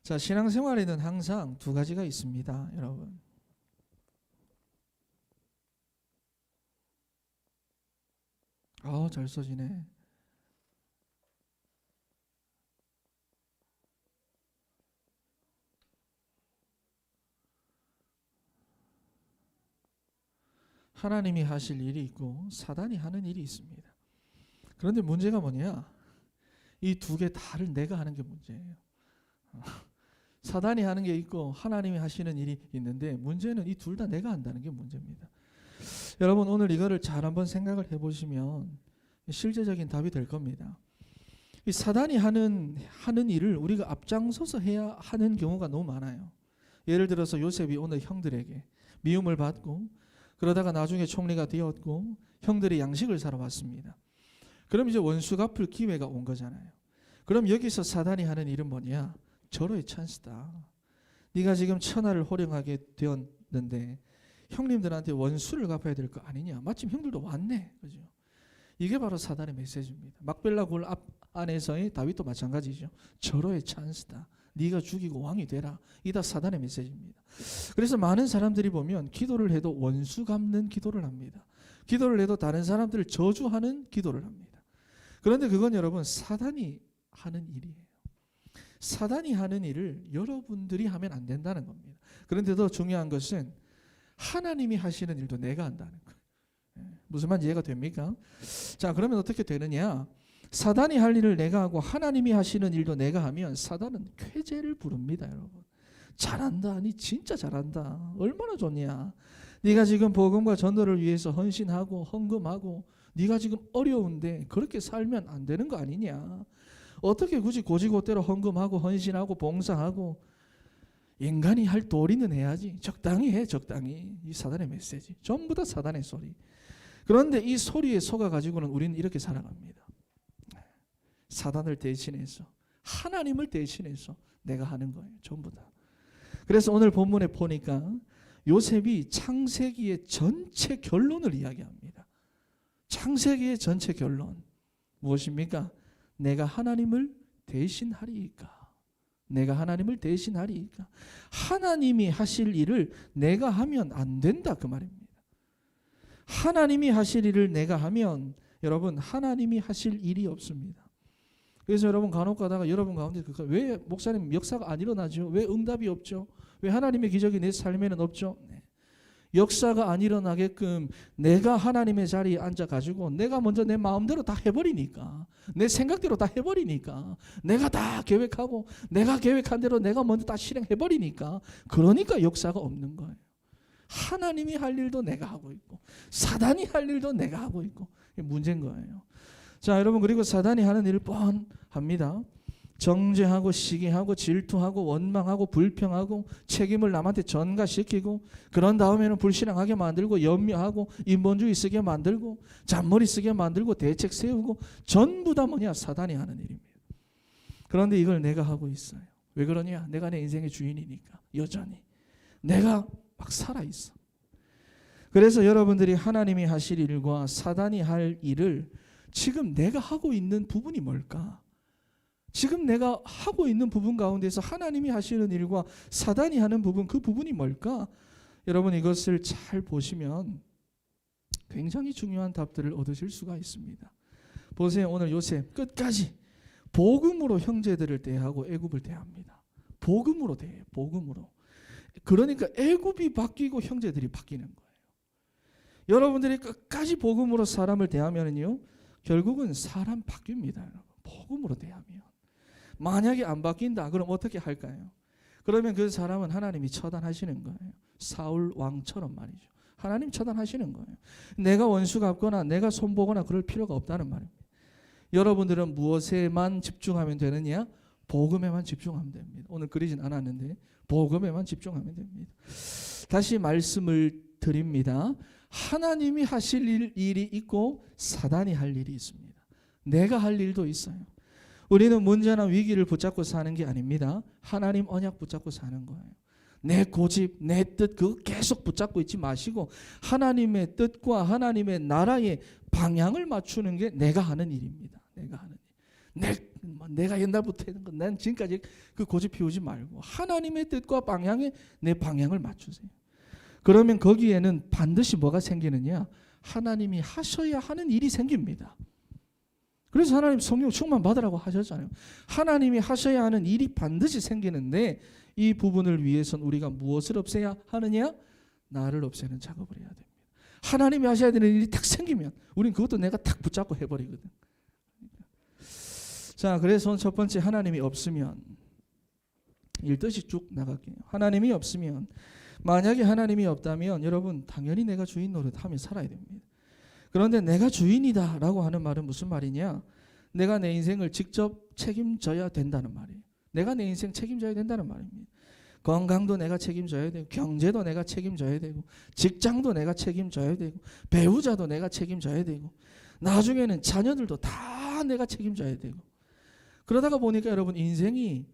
자, 신앙생활에는 항상 두 가지가 있습니다, 여러분. 잘 써지네. 하나님이 하실 일이 있고 사단이 하는 일이 있습니다. 그런데 문제가 뭐냐? 이 두 개 다를 내가 하는 게 문제예요. 사단이 하는 게 있고 하나님이 하시는 일이 있는데 문제는 이 둘 다 내가 한다는 게 문제입니다. 여러분, 오늘 이거를 잘 한번 생각을 해보시면 실제적인 답이 될 겁니다. 이 사단이 하는 일을 우리가 앞장서서 해야 하는 경우가 너무 많아요. 예를 들어서 요셉이 오늘 형들에게 미움을 받고 그러다가 나중에 총리가 되었고 형들이 양식을 사러 왔습니다. 그럼 이제 원수 갚을 기회가 온 거잖아요. 그럼 여기서 사단이 하는 일은 뭐냐? 절호의 찬스다. 네가 지금 천하를 호령하게 되었는데 형님들한테 원수를 갚아야 될 거 아니냐? 마침 형들도 왔네. 그죠? 이게 바로 사단의 메시지입니다. 막벨라 굴 안에서의 다윗도 마찬가지죠. 절호의 찬스다. 네가 죽이고 왕이 되라. 이 다 사단의 메시지입니다. 그래서 많은 사람들이 보면 기도를 해도 원수 갚는 기도를 합니다. 기도를 해도 다른 사람들을 저주하는 기도를 합니다. 그런데 그건 여러분 사단이 하는 일이에요. 사단이 하는 일을 여러분들이 하면 안 된다는 겁니다. 그런데 더 중요한 것은 하나님이 하시는 일도 내가 한다는 거예요. 무슨 말인지 이해가 됩니까? 자, 그러면 어떻게 되느냐? 사단이 할 일을 내가 하고 하나님이 하시는 일도 내가 하면 사단은 쾌재를 부릅니다, 여러분. 잘한다. 니 진짜 잘한다. 얼마나 좋냐. 네가 지금 복음과 전도를 위해서 헌신하고 헌금하고 네가 지금 어려운데 그렇게 살면 안 되는 거 아니냐. 어떻게 굳이 고지고대로 헌금하고 헌신하고 봉사하고 인간이 할 도리는 해야지. 적당히 해, 적당히. 이 사단의 메시지. 전부 다 사단의 소리. 그런데 이 소리에 속아가지고는 우리는 이렇게 살아갑니다. 사단을 대신해서 하나님을 대신해서 내가 하는 거예요. 전부 다. 그래서 오늘 본문에 보니까 요셉이 창세기의 전체 결론을 이야기합니다. 창세기의 전체 결론 무엇입니까? 내가 하나님을 대신하리이까. 내가 하나님을 대신하리이까. 하나님이 하실 일을 내가 하면 안 된다 그 말입니다. 하나님이 하실 일을 내가 하면 여러분 하나님이 하실 일이 없습니다. 그래서 여러분 간혹 가다가 여러분 가운데 왜 목사님 역사가 안 일어나죠? 왜 응답이 없죠? 왜 하나님의 기적이 내 삶에는 없죠? 네. 역사가 안 일어나게끔 내가 하나님의 자리에 앉아가지고 내가 먼저 내 마음대로 다 해버리니까 내 생각대로 다 해버리니까 내가 다 계획하고 내가 계획한 대로 내가 먼저 다 실행해버리니까 그러니까 역사가 없는 거예요. 하나님이 할 일도 내가 하고 있고 사단이 할 일도 내가 하고 있고 이게 문제인 거예요. 자, 여러분, 그리고 사단이 하는 일을 뻔합니다. 정죄하고 시기하고 질투하고 원망하고 불평하고 책임을 남한테 전가시키고 그런 다음에는 불신앙하게 만들고 염려하고 인본주의 쓰게 만들고 잔머리 쓰게 만들고 대책 세우고 전부 다 뭐냐? 사단이 하는 일입니다. 그런데 이걸 내가 하고 있어요. 왜 그러냐? 내가 내 인생의 주인이니까 여전히 내가 막 살아있어. 그래서 여러분들이 하나님이 하실 일과 사단이 할 일을 지금 내가 하고 있는 부분이 뭘까? 지금 내가 하고 있는 부분 가운데서 하나님이 하시는 일과 사단이 하는 부분, 그 부분이 뭘까? 여러분 이것을 잘 보시면 굉장히 중요한 답들을 얻으실 수가 있습니다. 보세요. 오늘 요셉 끝까지 복음으로 형제들을 대하고 애굽을 대합니다. 복음으로 대해요. 복음으로. 그러니까 애굽이 바뀌고 형제들이 바뀌는 거예요. 여러분들이 끝까지 복음으로 사람을 대하면요 결국은 사람 바뀝니다. 여러분. 복음으로 대하면. 만약에 안 바뀐다 그럼 어떻게 할까요? 그러면 그 사람은 하나님이 처단하시는 거예요. 사울 왕처럼 말이죠. 하나님 처단하시는 거예요. 내가 원수 갚거나 내가 손보거나 그럴 필요가 없다는 말입니다. 여러분들은 무엇에만 집중하면 되느냐? 복음에만 집중하면 됩니다. 오늘 그리진 않았는데 복음에만 집중하면 됩니다. 다시 말씀을 드립니다. 하나님이 하실 일이 있고 사단이 할 일이 있습니다. 내가 할 일도 있어요. 우리는 문제나 위기를 붙잡고 사는 게 아닙니다. 하나님 언약 붙잡고 사는 거예요. 내 고집, 내 뜻 그거 계속 붙잡고 있지 마시고 하나님의 뜻과 하나님의 나라의 방향을 맞추는 게 내가 하는 일입니다. 내가 하는 일. 내가 옛날부터 했는 건 난 지금까지 그 고집 피우지 말고 하나님의 뜻과 방향에 내 방향을 맞추세요. 그러면 거기에는 반드시 뭐가 생기느냐? 하나님이 하셔야 하는 일이 생깁니다. 그래서 하나님 성령 충만 받으라고 하셨잖아요. 하나님이 하셔야 하는 일이 반드시 생기는데 이 부분을 위해서는 우리가 무엇을 없애야 하느냐? 나를 없애는 작업을 해야 됩니다. 하나님이 하셔야 되는 일이 탁 생기면 우린 그것도 내가 탁 붙잡고 해버리거든. 자, 그래서 첫 번째, 하나님이 없으면 읽듯이 쭉 나갈게요. 하나님이 없으면, 만약에 하나님이 없다면 여러분 당연히 내가 주인 노릇하며 살아야 됩니다. 그런데 내가 주인이다 라고 하는 말은 무슨 말이냐? 내가 내 인생을 직접 책임져야 된다는 말이에요. 내가 내 인생 책임져야 된다는 말입니다. 건강도 내가 책임져야 되고, 경제도 내가 책임져야 되고, 직장도 내가 책임져야 되고, 배우자도 내가 책임져야 되고, 나중에는 자녀들도 다 내가 책임져야 되고, 그러다가 보니까 여러분 인생이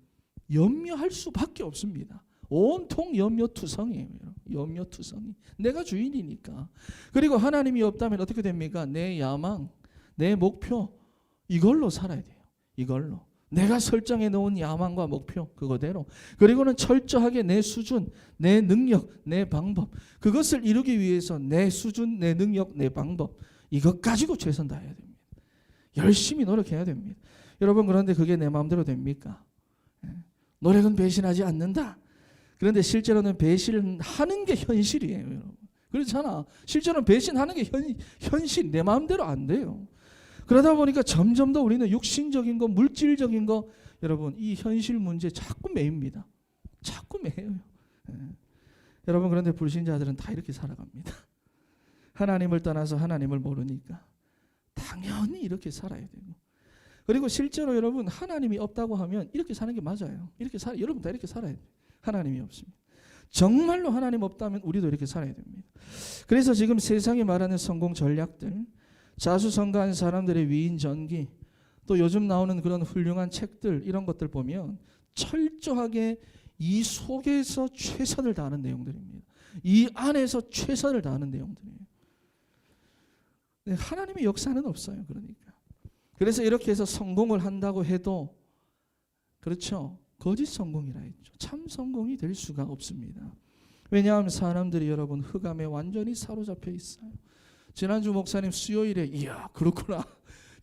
염려할 수밖에 없습니다. 온통 염려투성이에요. 염려투성이. 내가 주인이니까. 그리고 하나님이 없다면 어떻게 됩니까? 내 야망, 내 목표, 이걸로 살아야 돼요. 이걸로. 내가 설정해 놓은 야망과 목표 그거대로. 그리고는 철저하게 내 수준, 내 능력, 내 방법, 그것을 이루기 위해서 내 수준, 내 능력, 내 방법, 이것 가지고 최선 다해야 됩니다. 열심히 노력해야 됩니다. 여러분, 그런데 그게 내 마음대로 됩니까? 노력은 배신하지 않는다. 그런데 실제로는 배신하는 게 현실이에요, 여러분. 그렇잖아. 실제로는 배신하는 게 현실, 내 마음대로 안 돼요. 그러다 보니까 점점 더 우리는 육신적인 거, 물질적인 거, 여러분 이 현실 문제 자꾸 매입니다. 자꾸 매여요. 여러분, 그런데 불신자들은 다 이렇게 살아갑니다. 하나님을 떠나서 하나님을 모르니까 당연히 이렇게 살아야 되고, 그리고 실제로 여러분 하나님이 없다고 하면 이렇게 사는 게 맞아요. 여러분 다 이렇게 살아야 돼요. 하나님이 없으면. 정말로 하나님 없다면 우리도 이렇게 살아야 됩니다. 그래서 지금 세상이 말하는 성공 전략들, 자수성가한 사람들의 위인 전기, 또 요즘 나오는 그런 훌륭한 책들, 이런 것들 보면 철저하게 이 속에서 최선을 다하는 내용들입니다. 이 안에서 최선을 다하는 내용들이에요. 하나님의 역사는 없어요. 그러니까. 그래서 이렇게 해서 성공을 한다고 해도, 그렇죠, 거짓 성공이라 했죠. 참 성공이 될 수가 없습니다. 왜냐하면 사람들이 여러분 흑암에 완전히 사로잡혀 있어요. 지난주 목사님 수요일에 이야 그렇구나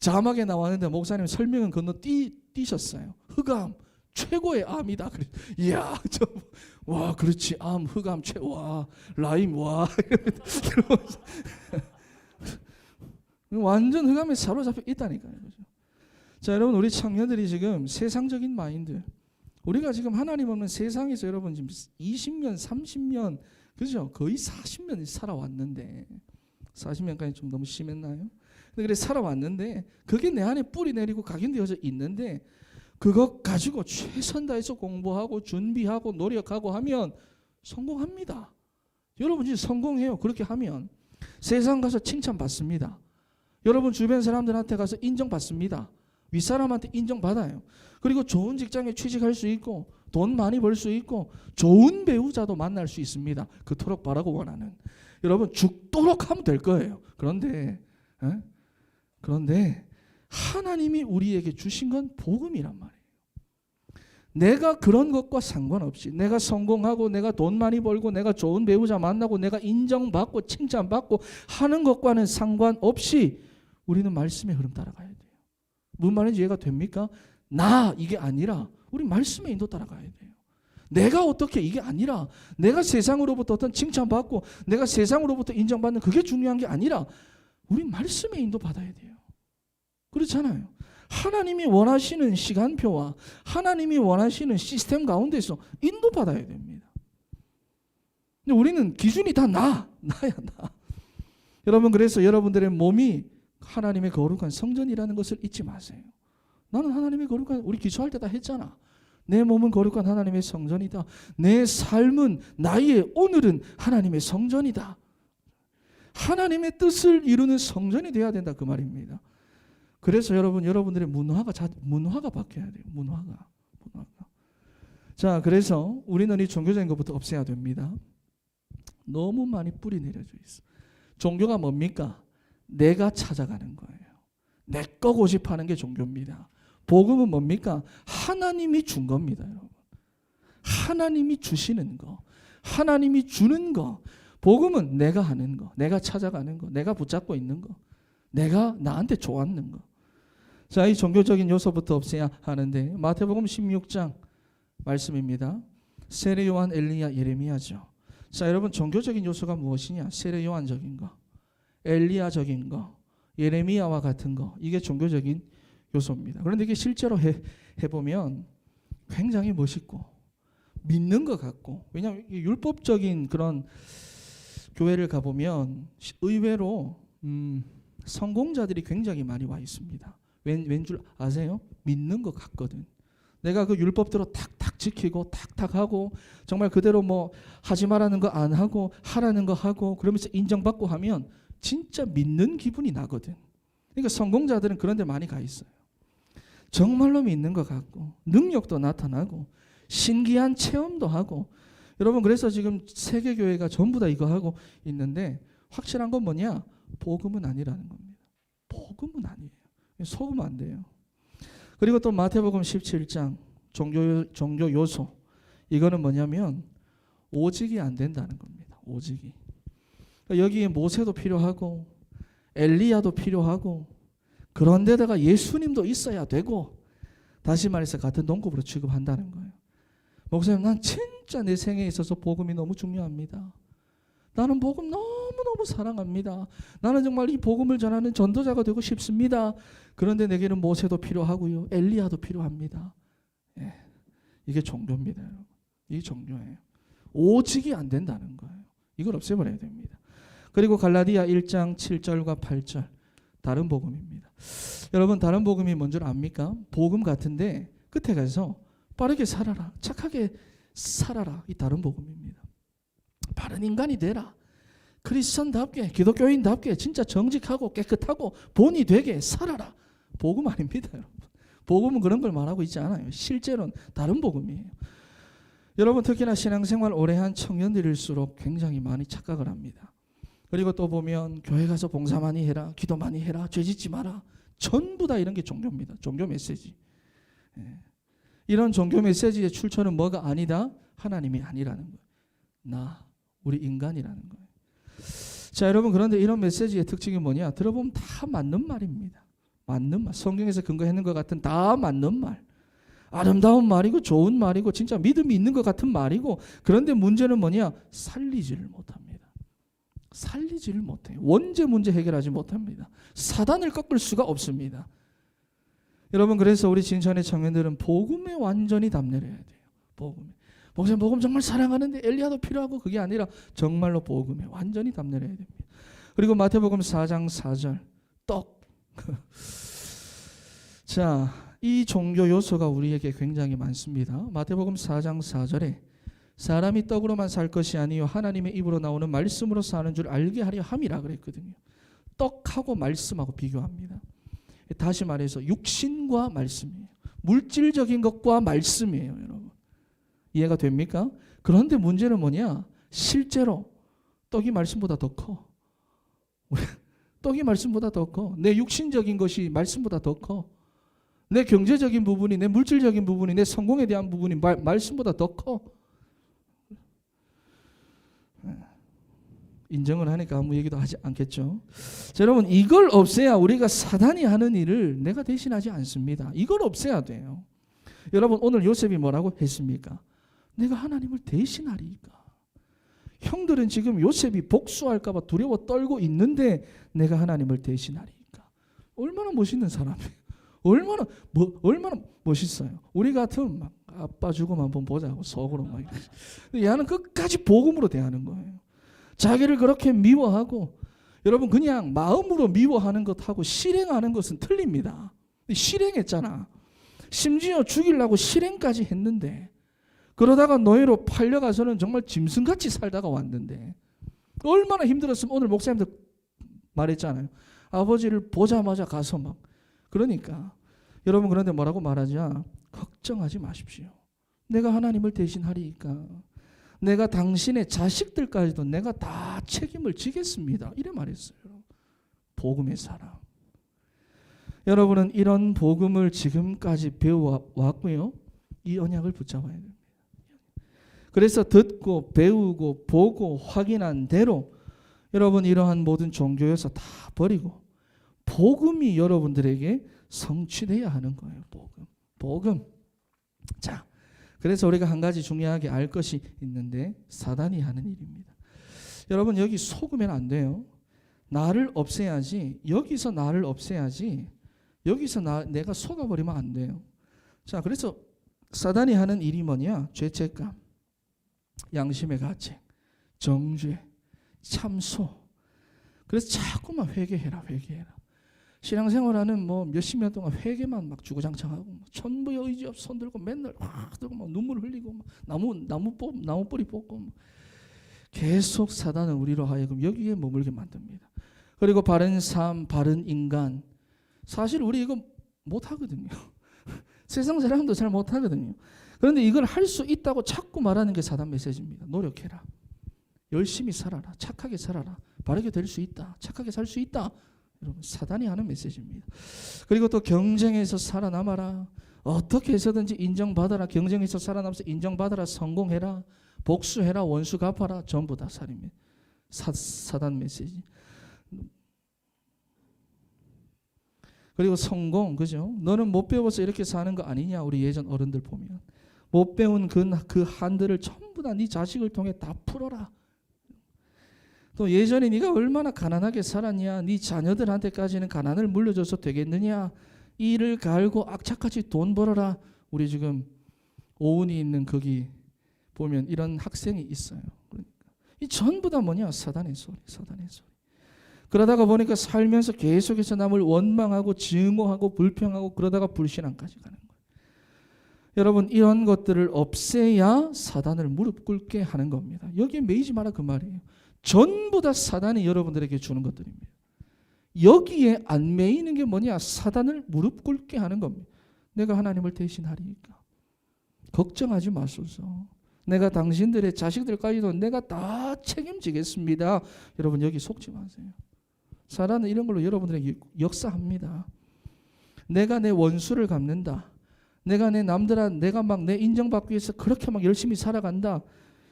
자막에 나왔는데 목사님 설명은 건너뛰셨어요. 흑암 최고의 암이다. 이야 와 그렇지, 암, 흑암, 와 라임, 와 완전 흑암에 사로잡혀 있다니까요. 자, 여러분, 우리 청년들이 지금 세상적인 마인드, 우리가 지금 하나님 없는 세상에서 여러분 지금 20년, 30년, 그죠? 거의 40년 살아왔는데, 40년까지 좀 너무 심했나요? 근데 그래 살아왔는데 그게 내 안에 뿌리 내리고 각인되어져 있는데, 그것 가지고 최선 다해서 공부하고 준비하고 노력하고 하면 성공합니다. 여러분 진짜 성공해요. 그렇게 하면 세상 가서 칭찬받습니다. 여러분 주변 사람들한테 가서 인정받습니다. 윗사람한테 인정받아요. 그리고 좋은 직장에 취직할 수 있고 돈 많이 벌 수 있고 좋은 배우자도 만날 수 있습니다. 그토록 바라고 원하는. 여러분 죽도록 하면 될 거예요. 그런데 하나님이 우리에게 주신 건 복음이란 말이에요. 내가 그런 것과 상관없이 내가 성공하고 내가 돈 많이 벌고 내가 좋은 배우자 만나고 내가 인정받고 칭찬받고 하는 것과는 상관없이 우리는 말씀의 흐름 따라가야 돼요. 무슨 말인지 이해가 됩니까? 이게 아니라 우리 말씀의 인도 따라가야 돼요. 내가 어떻게, 이게 아니라 내가 세상으로부터 어떤 칭찬받고 내가 세상으로부터 인정받는 그게 중요한 게 아니라 우리 말씀의 인도 받아야 돼요. 그렇잖아요. 하나님이 원하시는 시간표와 하나님이 원하시는 시스템 가운데서 인도받아야 됩니다. 근데 우리는 기준이 다 나야. 여러분, 그래서 여러분들의 몸이 하나님의 거룩한 성전이라는 것을 잊지 마세요. 나는 하나님의 거룩한, 우리 기초할 때 다 했잖아. 내 몸은 거룩한 하나님의 성전이다. 내 삶은, 나의 오늘은 하나님의 성전이다. 하나님의 뜻을 이루는 성전이 되어야 된다, 그 말입니다. 그래서 여러분들의 문화가 바뀌어야 돼요. 문화가. 자, 그래서 우리는 이 종교적인 것부터 없애야 됩니다. 너무 많이 뿌리 내려져 있어. 종교가 뭡니까? 내가 찾아가는 거예요. 내 거 고집하는 게 종교입니다. 복음은 뭡니까? 하나님이 준 겁니다, 여러분. 하나님이 주시는 거, 하나님이 주는 거. 복음은 내가 하는 거, 내가 찾아가는 거, 내가 붙잡고 있는 거, 내가 나한테 좋았는 거. 자, 이 종교적인 요소부터 없애야 하는데 마태복음 16장 말씀입니다. 세례 요한, 엘리야, 예레미야죠. 자, 여러분, 종교적인 요소가 무엇이냐? 세례 요한적인 거, 엘리야적인 거, 예레미야와 같은 거, 이게 종교적인 요소입니다. 그런데 이게 실제로 해보면 굉장히 멋있고 믿는 것 같고, 왜냐하면 율법적인 그런 교회를 가보면 의외로 성공자들이 굉장히 많이 와 있습니다. 왠 줄 아세요? 믿는 것 같거든. 내가 그 율법대로 탁탁 지키고 탁탁 하고 정말 그대로 뭐 하지 말라는 거 안 하고 하라는 거 하고 그러면서 인정받고 하면 진짜 믿는 기분이 나거든. 그러니까 성공자들은 그런 데 많이 가 있어요. 정말로 믿는 것 같고 능력도 나타나고 신기한 체험도 하고. 여러분, 그래서 지금 세계교회가 전부 다 이거 하고 있는데 확실한 건 뭐냐? 복음은 아니라는 겁니다. 복음은 아니에요. 속으면 안 돼요. 그리고 또 마태복음 17장 종교 요소, 이거는 뭐냐면 오직이 안 된다는 겁니다. 오직이. 여기에 모세도 필요하고 엘리야도 필요하고 그런데다가 예수님도 있어야 되고, 다시 말해서 같은 동급으로 취급한다는 거예요. 목사님, 난 진짜 내 생에 있어서 복음이 너무 중요합니다. 나는 복음 너무너무 사랑합니다. 나는 정말 이 복음을 전하는 전도자가 되고 싶습니다. 그런데 내게는 모세도 필요하고요, 엘리야도 필요합니다. 예, 이게 종교입니다, 여러분. 이게 종교예요. 오직이 안 된다는 거예요. 이걸 없애버려야 됩니다. 그리고 갈라디아 1장 7절과 8절, 다른 복음입니다. 여러분, 다른 복음이 뭔 줄 압니까? 복음 같은데 끝에 가서 빠르게 살아라, 착하게 살아라, 이 다른 복음입니다. 바른 인간이 되라, 크리스천답게, 기독교인답게 진짜 정직하고 깨끗하고 본이 되게 살아라. 복음 아닙니다, 여러분. 복음은 그런 걸 말하고 있지 않아요. 실제로는 다른 복음이에요. 여러분, 특히나 신앙생활 오래 한 청년들일수록 굉장히 많이 착각을 합니다. 그리고 또 보면 교회 가서 봉사 많이 해라, 기도 많이 해라, 죄 짓지 마라, 전부 다 이런 게 종교입니다. 종교 메시지. 이런 종교 메시지의 출처는 뭐가 아니다? 하나님이 아니라는 거예요. 우리 인간이라는 거예요. 자, 여러분, 그런데 이런 메시지의 특징이 뭐냐? 들어보면 다 맞는 말입니다. 맞는 말. 성경에서 근거했는 것 같은 다 맞는 말. 아름다운 말이고 좋은 말이고 진짜 믿음이 있는 것 같은 말이고, 그런데 문제는 뭐냐? 살리지를 못합니다. 살리지를 못해요. 원죄 문제 해결하지 못합니다. 사단을 꺾을 수가 없습니다. 여러분, 그래서 우리 진천의 청년들은 복음에 완전히 담내를 해야 돼요. 복음에. 목사님, 복음 정말 사랑하는데 엘리야도 필요하고, 그게 아니라 정말로 복음에 완전히 담내를 해야 됩니다. 그리고 마태복음 4장 4절 떡. 자, 이 종교 요소가 우리에게 굉장히 많습니다. 마태복음 4장 4절에 사람이 떡으로만 살 것이 아니요 하나님의 입으로 나오는 말씀으로 사는 줄 알게 하려 함이라 그랬거든요. 떡하고 말씀하고 비교합니다. 다시 말해서 육신과 말씀이에요. 물질적인 것과 말씀이에요, 여러분. 이해가 됩니까? 그런데 문제는 뭐냐? 실제로 떡이 말씀보다 더 커. 떡이 말씀보다 더 커. 내 육신적인 것이 말씀보다 더 커. 내 경제적인 부분이, 내 물질적인 부분이, 내 성공에 대한 부분이 말씀보다 더 커. 인정을 하니까 아무 얘기도 하지 않겠죠. 자, 여러분, 이걸 없애야 우리가 사단이 하는 일을 내가 대신하지 않습니다. 이걸 없애야 돼요. 여러분, 오늘 요셉이 뭐라고 했습니까? 내가 하나님을 대신하리까. 형들은 지금 요셉이 복수할까 봐 두려워 떨고 있는데 내가 하나님을 대신하리까. 얼마나 멋있는 사람이에요. 얼마나 멋있어요. 우리 같으면 막 아빠 죽음 한번 보자고 속으로 막 이러지. 얘는 끝까지 복음으로 대하는 거예요. 자기를 그렇게 미워하고, 여러분, 그냥 마음으로 미워하는 것하고 실행하는 것은 틀립니다. 실행했잖아. 심지어 죽이려고 실행까지 했는데, 그러다가 노예로 팔려가서는 정말 짐승같이 살다가 왔는데 얼마나 힘들었으면 오늘 목사님들 말했잖아요. 아버지를 보자마자 가서 막. 그러니까 여러분, 그런데 뭐라고 말하자? 걱정하지 마십시오. 내가 하나님을 대신하리니까. 내가 당신의 자식들까지도 내가 다 책임을 지겠습니다. 이래 말했어요. 복음의 사람. 여러분은 이런 복음을 지금까지 배워왔고요. 이 언약을 붙잡아야 됩니다. 그래서 듣고 배우고 보고 확인한 대로 여러분 이러한 모든 종교에서 다 버리고 복음이 여러분들에게 성취돼야 하는 거예요. 복음. 자, 그래서 우리가 한 가지 중요하게 알 것이 있는데 사단이 하는 일입니다. 여러분 여기 속으면 안 돼요. 나를 없애야지. 여기서 나를 없애야지. 여기서 내가 속아버리면 안 돼요. 자, 그래서 사단이 하는 일이 뭐냐? 죄책감, 양심의 가책, 정죄, 참소. 그래서 자꾸만 회개해라. 신앙생활하는 뭐 몇십 년 동안 회개만 막 주구장창하고 전부의 의지 없어 손 들고 맨날 들고 막 눈물 흘리고 막 나무 뿌리 뽑고 계속 사단은 우리로 하여금 여기에 머물게 만듭니다. 그리고 바른 삶, 바른 인간. 사실 우리 이거 못하거든요. 세상 사람도 잘 못하거든요. 그런데 이걸 할 수 있다고 자꾸 말하는 게 사단 메시지입니다. 노력해라. 열심히 살아라. 착하게 살아라. 바르게 될 수 있다. 착하게 살 수 있다. 여러분 사단이 하는 메시지입니다. 그리고 또 경쟁에서 살아남아라. 어떻게 해서든지 인정받아라. 경쟁에서 살아남아서 인정받아라. 성공해라. 복수해라. 원수 갚아라. 전부 다 살입니다. 사단 메시지. 그리고 성공, 그죠? 너는 못 배워서 이렇게 사는 거 아니냐? 우리 예전 어른들 보면 못 배운 그 한들을 전부 다 네 자식을 통해 다 풀어라. 또 예전에 네가 얼마나 가난하게 살았냐? 네 자녀들한테까지는 가난을 물려줘서 되겠느냐? 이를 갈고 악착같이 돈 벌어라. 우리 지금 오은이 있는 거기 보면 이런 학생이 있어요. 그러니까 이 전부 다 뭐냐? 사단의 소리. 그러다가 보니까 살면서 계속해서 남을 원망하고 증오하고 불평하고 그러다가 불신앙까지 가는 거예요. 여러분 이런 것들을 없애야 사단을 무릎 꿇게 하는 겁니다. 여기에 매이지 마라 그 말이에요. 전부 다 사단이 여러분들에게 주는 것들입니다. 여기에 안 매이는 게 뭐냐? 사단을 무릎 꿇게 하는 겁니다. 내가 하나님을 대신하리니까 걱정하지 마소서. 내가 당신들의 자식들까지도 내가 다 책임지겠습니다. 여러분 여기 속지 마세요. 사단은 이런 걸로 여러분들에게 역사합니다. 내가 내 원수를 갚는다. 내가 내가 막 내 인정받기 위해서 그렇게 막 열심히 살아간다.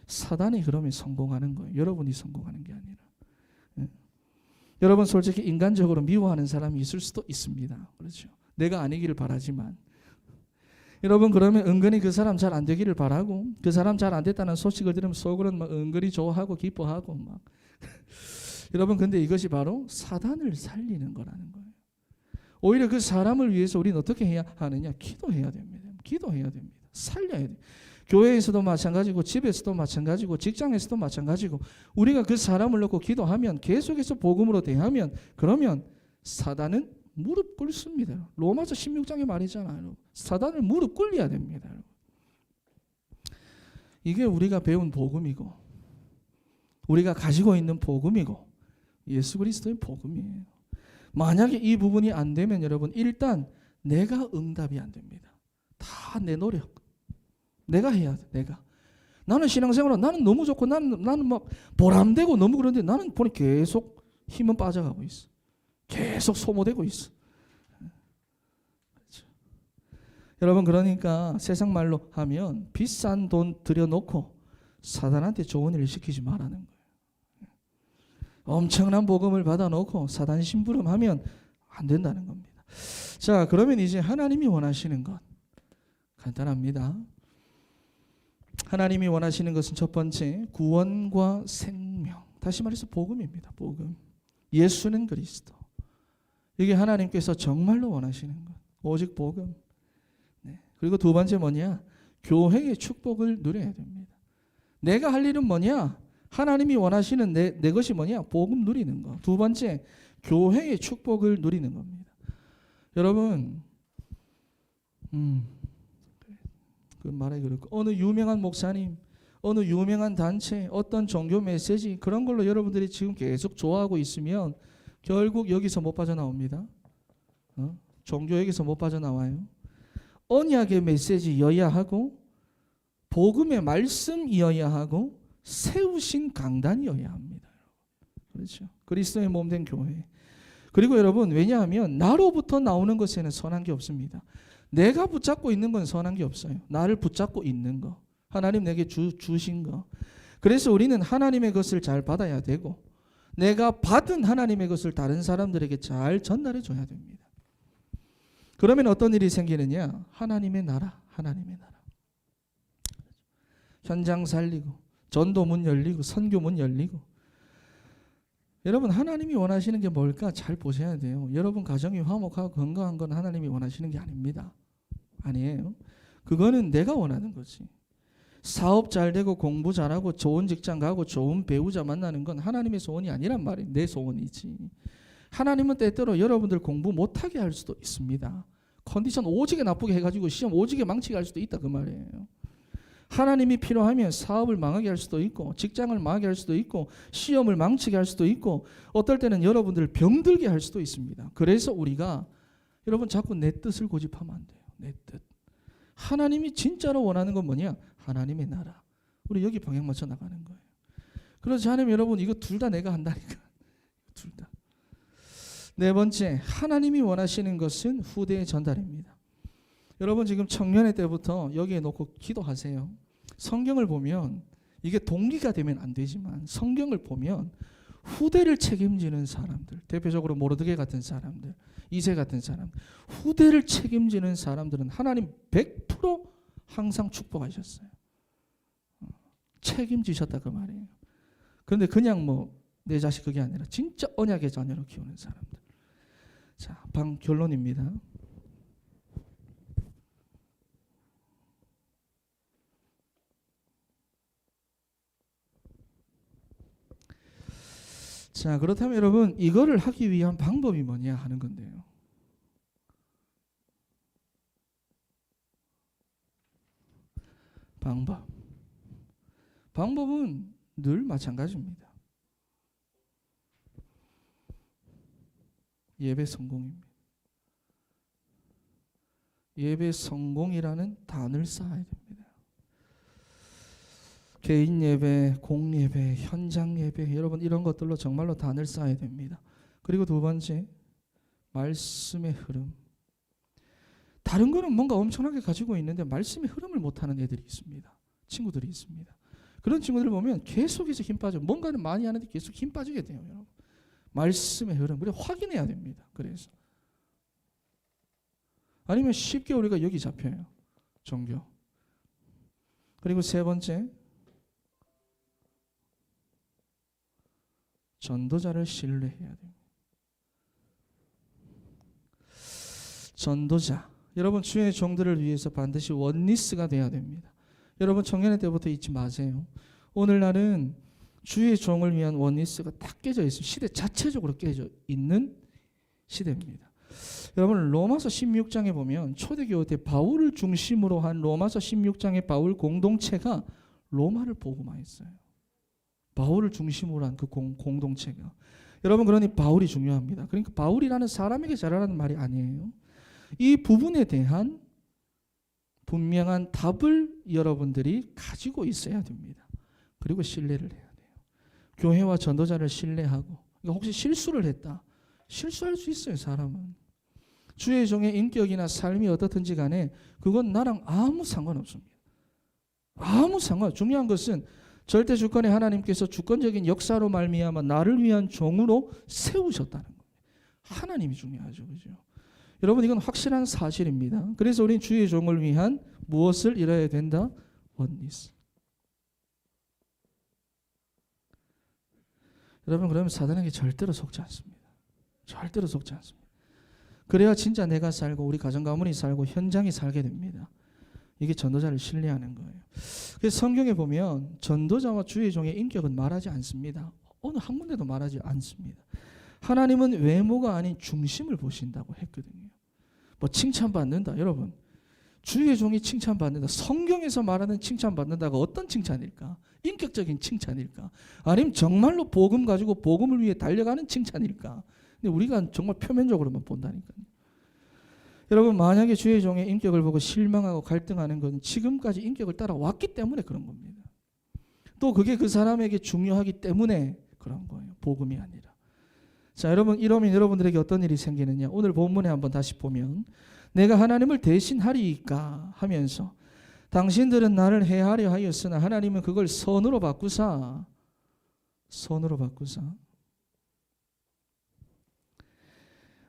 사단이 그러면 성공하는 거예요. 여러분이 성공하는 게 아니라. 여러분 솔직히 인간적으로 미워하는 사람이 있을 수도 있습니다. 그렇죠. 내가 아니기를 바라지만. 여러분 그러면 은근히 그 사람 잘 안 되기를 바라고 그 사람 잘 안 됐다는 소식을 들으면 속으로는 막 은근히 좋아하고 기뻐하고 막. 여러분 근데 이것이 바로 사단을 살리는 거라는 거예요. 오히려 그 사람을 위해서 우리는 어떻게 해야 하느냐? 기도해야 됩니다. 살려야 돼요. 교회에서도 마찬가지고 집에서도 마찬가지고 직장에서도 마찬가지고 우리가 그 사람을 놓고 기도하면 계속해서 복음으로 대하면 그러면 사단은 무릎 꿇습니다. 로마서 16장의 말이잖아요. 사단을 무릎 꿇려야 됩니다. 이게 우리가 배운 복음이고 우리가 가지고 있는 복음이고 예수 그리스도의 복음이에요. 만약에 이 부분이 안 되면 여러분 일단 내가 응답이 안 됩니다. 다 내 노력. 내가 해야 돼. 내가. 나는 신앙생활은 나는 너무 좋고 나는 막 보람되고 너무 그런데 나는 보니 계속 힘은 빠져가고 있어. 계속 소모되고 있어. 그렇죠. 여러분 그러니까 세상 말로 하면 비싼 돈 들여놓고 사단한테 좋은 일을 시키지 말라는 거예요. 엄청난 복음을 받아놓고 사단 심부름하면 안 된다는 겁니다. 자, 그러면 이제 하나님이 원하시는 것 간단합니다. 하나님이 원하시는 것은 첫 번째 구원과 생명. 다시 말해서 복음입니다. 복음. 예수는 그리스도. 이게 하나님께서 정말로 원하시는 것. 오직 복음. 네. 그리고 두 번째 뭐냐? 교회의 축복을 누려야 됩니다. 내가 할 일은 뭐냐? 하나님이 원하시는 내 것이 뭐냐? 복음 누리는 거. 두 번째, 교회의 축복을 누리는 겁니다. 여러분, 그 말이 그렇고 어느 유명한 목사님, 어느 유명한 단체, 어떤 종교 메시지 그런 걸로 여러분들이 지금 계속 좋아하고 있으면 결국 여기서 못 빠져나옵니다. 종교에게서 못 빠져나와요. 언약의 메시지여야 하고 복음의 말씀이어야 하고 세우신 강단이어야 합니다. 그렇죠. 그리스도의 몸된 교회. 그리고 여러분, 왜냐하면 나로부터 나오는 것에는 선한 게 없습니다. 내가 붙잡고 있는 건 선한 게 없어요. 나를 붙잡고 있는 거, 하나님 내게 주신 거. 그래서 우리는 하나님의 것을 잘 받아야 되고, 내가 받은 하나님의 것을 다른 사람들에게 잘 전달해 줘야 됩니다. 그러면 어떤 일이 생기느냐? 하나님의 나라, 하나님의 나라. 현장 살리고, 전도 문 열리고, 선교 문 열리고. 여러분, 하나님이 원하시는 게 뭘까? 잘 보셔야 돼요. 여러분 가정이 화목하고 건강한 건 하나님이 원하시는 게 아닙니다. 아니에요. 그거는 내가 원하는 거지. 사업 잘 되고 공부 잘하고 좋은 직장 가고 좋은 배우자 만나는 건 하나님의 소원이 아니란 말이에요. 내 소원이지. 하나님은 때때로 여러분들 공부 못하게 할 수도 있습니다. 컨디션 오지게 나쁘게 해가지고 시험 오지게 망치게 할 수도 있다 그 말이에요. 하나님이 필요하면 사업을 망하게 할 수도 있고, 직장을 망하게 할 수도 있고, 시험을 망치게 할 수도 있고, 어떨 때는 여러분들을 병들게 할 수도 있습니다. 그래서 우리가 여러분 자꾸 내 뜻을 고집하면 안 돼요. 내 뜻. 하나님이 진짜로 원하는 건 뭐냐? 하나님의 나라. 우리 여기 방향 맞춰 나가는 거예요. 그렇지 않으면 여러분 이거 둘 다 내가 한다니까. 둘 다. 네 번째, 하나님이 원하시는 것은 후대의 전달입니다. 여러분 지금 청년회 때부터 여기에 놓고 기도하세요. 성경을 보면 이게 동기가 되면 안 되지만 성경을 보면 후대를 책임지는 사람들, 대표적으로 모르드게 같은 사람들, 이세 같은 사람, 후대를 책임지는 사람들은 하나님 100% 항상 축복하셨어요. 책임지셨다 그 말이에요. 그런데 그냥 뭐 내 자식 그게 아니라 진짜 언약의 자녀로 키우는 사람들. 자, 결론입니다. 자, 그렇다면 여러분 이거를 하기 위한 방법이 뭐냐 하는 건데요. 방법은 늘 마찬가지입니다. 예배 성공입니다. 예배 성공이라는 단을 쌓아야 됩니다. 개인 예배, 공예배, 현장 예배, 여러분 이런 것들로 정말로 단을 쌓아야 됩니다. 그리고 두 번째, 말씀의 흐름. 다른 거는 뭔가 엄청나게 가지고 있는데 말씀의 흐름을 못하는 애들이 있습니다. 친구들이 있습니다. 그런 친구들을 보면 계속해서 힘 빠져. 뭔가는 많이 하는데 계속 힘 빠지게 돼요. 여러분. 말씀의 흐름, 우리가 확인해야 됩니다. 그래서 아니면 쉽게 우리가 여기 잡혀요. 종교. 그리고 세 번째, 전도자를 신뢰해야 됩니다. 전도자. 여러분 주의 종들을 위해서 반드시 원리스가 돼야 됩니다. 여러분 청년회 때부터 잊지 마세요. 오늘날은 주의 종을 위한 원리스가 다 깨져 있어요. 시대 자체적으로 깨져 있는 시대입니다. 여러분 로마서 16장에 보면 초대교회 때 바울을 중심으로 한 로마서 16장의 바울 공동체가 로마를 복음화했어요. 바울을 중심으로 한 그 공동체가. 여러분 그러니 바울이 중요합니다. 그러니까 바울이라는 사람에게 잘하라는 말이 아니에요. 이 부분에 대한 분명한 답을 여러분들이 가지고 있어야 됩니다. 그리고 신뢰를 해야 돼요. 교회와 전도자를 신뢰하고, 그러니까 혹시 실수를 했다. 실수할 수 있어요, 사람은. 주의 종의 인격이나 삶이 어떻든지 간에 그건 나랑 아무 상관없습니다. 아무 상관. 중요한 것은 절대 주권의 하나님께서 주권적인 역사로 말미암아 나를 위한 종으로 세우셨다는 거예요. 하나님이 중요하죠, 그죠? 여러분 이건 확실한 사실입니다. 그래서 우리는 주의 종을 위한 무엇을 이뤄야 된다? 원리스. 여러분 그러면 사단에게 절대로 속지 않습니다. 절대로 속지 않습니다. 그래야 진짜 내가 살고 우리 가정 가문이 살고 현장이 살게 됩니다. 이게 전도자를 신뢰하는 거예요. 그래서 성경에 보면 전도자와 주의 종의 인격은 말하지 않습니다. 어느 한 군데도 말하지 않습니다. 하나님은 외모가 아닌 중심을 보신다고 했거든요. 뭐 칭찬받는다. 여러분 주의 종이 칭찬받는다. 성경에서 말하는 칭찬받는다가 어떤 칭찬일까? 인격적인 칭찬일까? 아니면 정말로 복음 가지고 복음을 위해 달려가는 칭찬일까? 근데 우리가 정말 표면적으로만 본다니까요. 여러분 만약에 주의 종의 인격을 보고 실망하고 갈등하는 건 지금까지 인격을 따라왔기 때문에 그런 겁니다. 또 그게 그 사람에게 중요하기 때문에 그런 거예요. 복음이 아니라. 자, 여러분, 이러면 여러분들에게 어떤 일이 생기느냐? 오늘 본문에 한번 다시 보면 내가 하나님을 대신하리이까 하면서 당신들은 나를 해하려 하였으나 하나님은 그걸 선으로 바꾸사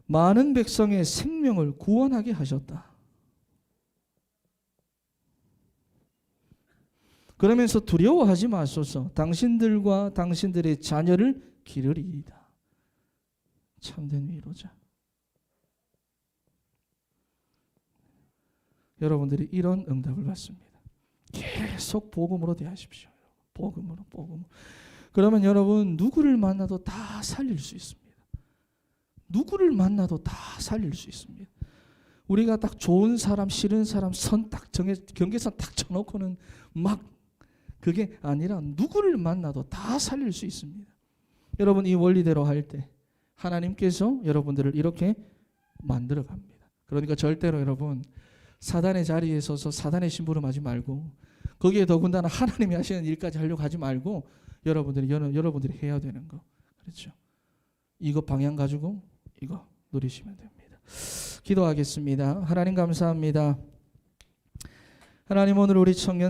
많은 백성의 생명을 구원하게 하셨다. 그러면서 두려워하지 마소서. 당신들과 당신들의 자녀를 기르리이다. 참된 위로자. 여러분들이 이런 응답을 받습니다. 계속 복음으로 대하십시오. 복음으로. 그러면 여러분 누구를 만나도 다 살릴 수 있습니다. 누구를 만나도 다 살릴 수 있습니다. 우리가 딱 좋은 사람, 싫은 사람 선 딱 경계선 딱 쳐놓고는 막 그게 아니라 누구를 만나도 다 살릴 수 있습니다. 여러분 이 원리대로 할 때 하나님께서 여러분들을 이렇게 만들어 갑니다. 그러니까 절대로 여러분 사단의 자리에 서서 사단의 심부름하지 말고 거기에 더군다나 하나님이 하시는 일까지 하려고 하지 말고 여러분들이 해야 되는 거. 그렇죠? 이거 방향 가지고 이거 누리시면 됩니다. 기도하겠습니다. 하나님 감사합니다. 하나님 오늘 우리 청년